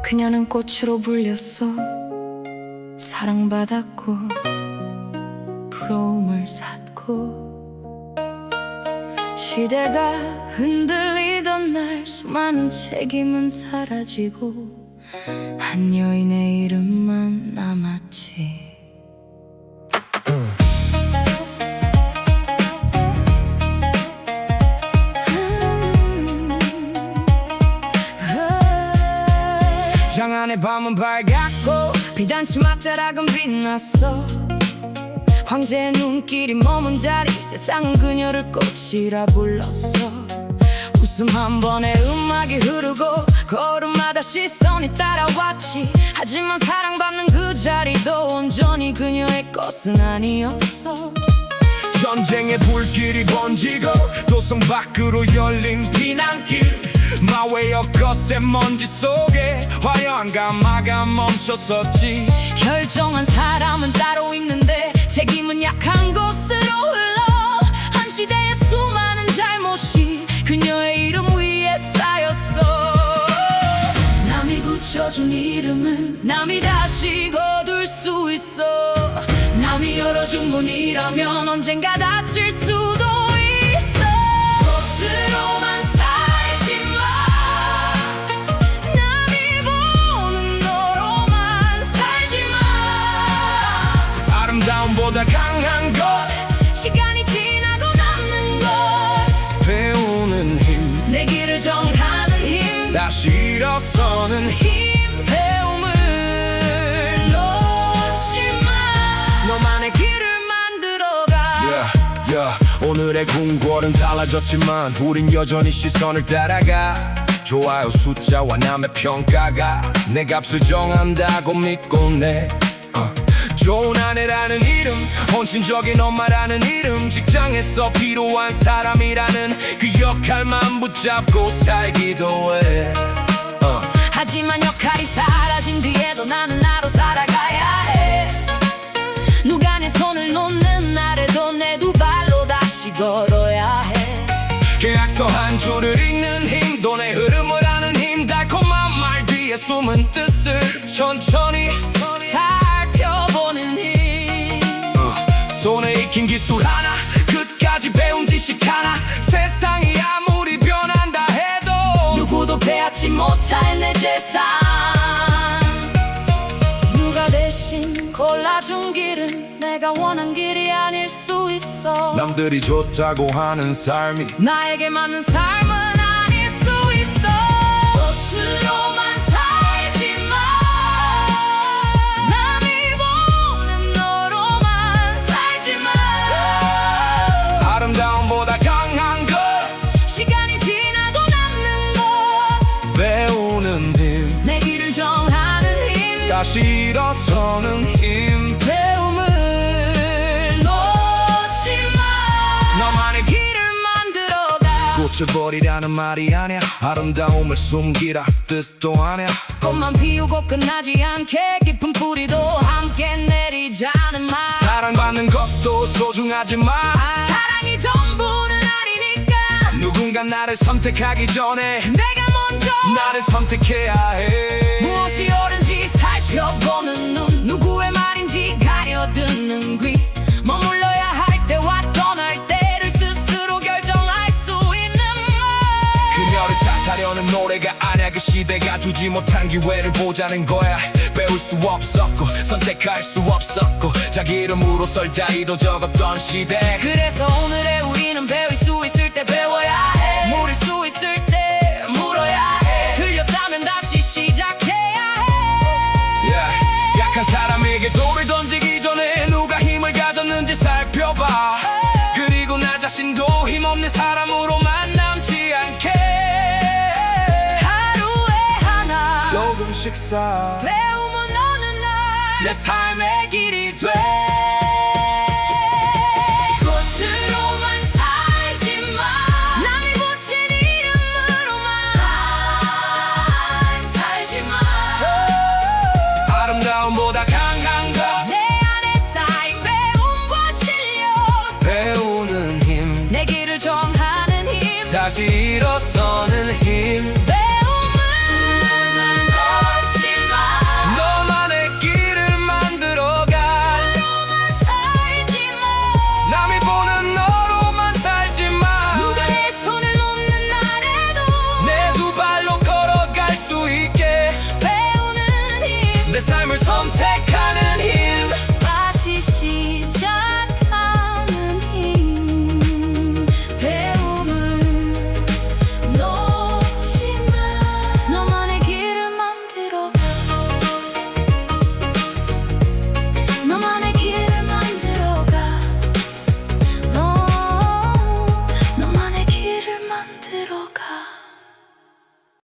그녀는 꽃으로 불렸어. 사랑받았고 부러움을 샀고, 시대가 흔들리던 날 수많은 책임은 사라지고 한 여인의 이름만 남았지. 장안의 밤은 밝았고 비단치 맛자락은 빛났어. 황제의 눈길이 머문 자리, 세상은 그녀를 꽃이라 불렀어. 웃음 한 번에 음악이 흐르고 걸음마다 시선이 따라왔지. 하지만 사랑받는 그 자리도 온전히 그녀의 것은 아니었어. 전쟁의 불길이 번지고 도성 밖으로 열린 피난길, 마웨어 겉의 먼지 속에 화려한 가마가 멈췄었지. 결정한 사람은 따로 있는데 책임은 약한 곳으로 흘러. 한 시대의 수많은 잘못이 그녀의 이름 위에 쌓였어. 남이 붙여준 이름은 남이 다시 거둘 수 있어. 남이 열어준 문이라면 언젠가 닫힐 수도 있어. 꽃으로만 살지 마. 남이 보는 너로만 살지 마. 아름다움보다 강한 것, 시간이 지나고 남는 것, 배우는 힘, 내 길을 정하는 힘, 다시 일어서는 힘. 배움을 놓지 마. 너만의 길을 만들어가. 오늘의 궁궐은 달라졌지만 우린 여전히 시선을 따라가. 좋아요 숫자와 남의 평가가 내 값을 정한다고 믿고 내 좋은 아내라는 이름, 헌신적인 엄마라는 이름, 직장에서 필요한 사람이라는 그 역할만 붙잡고 살기도 해. 하지만 역할이 사라진 뒤에도 나는 나로 살아가야 해. 누가 내 손을 놓는 날에도 내 두 발로 다시 걸어야 해. 계약서 한 줄을 읽는 힘도 내 흐름을 아는 힘, 달콤한 말 뒤에 숨은 뜻을 천천히 살펴보는 힘. 손에 익힌 기술 하나, 끝까지 배운 지식 하나, 세상이 아무리 변한다 해도 누구도 빼앗지 못할 내 재산. 누가 대신 골라준 길은 내가 원한 길이 아닐 수 있어. 남들이 좋다고 하는 삶이 나에게 맞는 삶은 아닐 수 있어. 꽃으로만 살지 마. 남이 보는 너로만 살지 마. 아름다움보다 강한 것, 시간이 지나도 남는 것, 배우는 힘, 내 길을 정하는 힘, 다시 일어서는 힘. 배움을 놓지 마. 너만의 길을 만들어가. 꽃을 버리라는 말이 아니야, 아름다움을 숨기라 뜻도 아니야. 꽃만 피우고 끝나지 않게 깊은 뿌리도 함께 내리자는 말. 사랑받는 것도 소중하지만 사랑이 전부는 아니니까 누군가 나를 선택하기 전에 내가 먼저 나를 선택해야 해. 무엇이 옳은지 살펴보는 눈, 누구의 말인지 가려듣는 귀, 머물러야 할 때와 떠날 때를 스스로 결정할 수 있는 말. 그녀를 탓하려는 노래가 아니야. 그 시대가 주지 못한 기회를 보자는 거야. 배울 수 없었고 선택할 수 없었고 자기 이름으로 썰자이도 적었던 시대. 그래서 오늘의 우리는 배울 수 있을 때 배워야 해. 물을 수 있을 때 물어야 해. 틀렸다면 다시 시작해야 해. 약한 사람에게 돌을 던지기 전에 누가 힘을 가졌는지 살펴봐. 그리고 나 자신도 힘없는 사람으로만 남지 않게 하루에 하나 조금씩 쌓아 배움은 어느 날 내 삶의 길이 돼. 꽃으로만 살지 마. 남이 붙인 이름으로만 살지 마. 아름다움보다 강한 것, 내 안에 쌓인 배움과 실력, 배우는 힘, 내 길을 정하는 힘, 다시 일어서는 힘.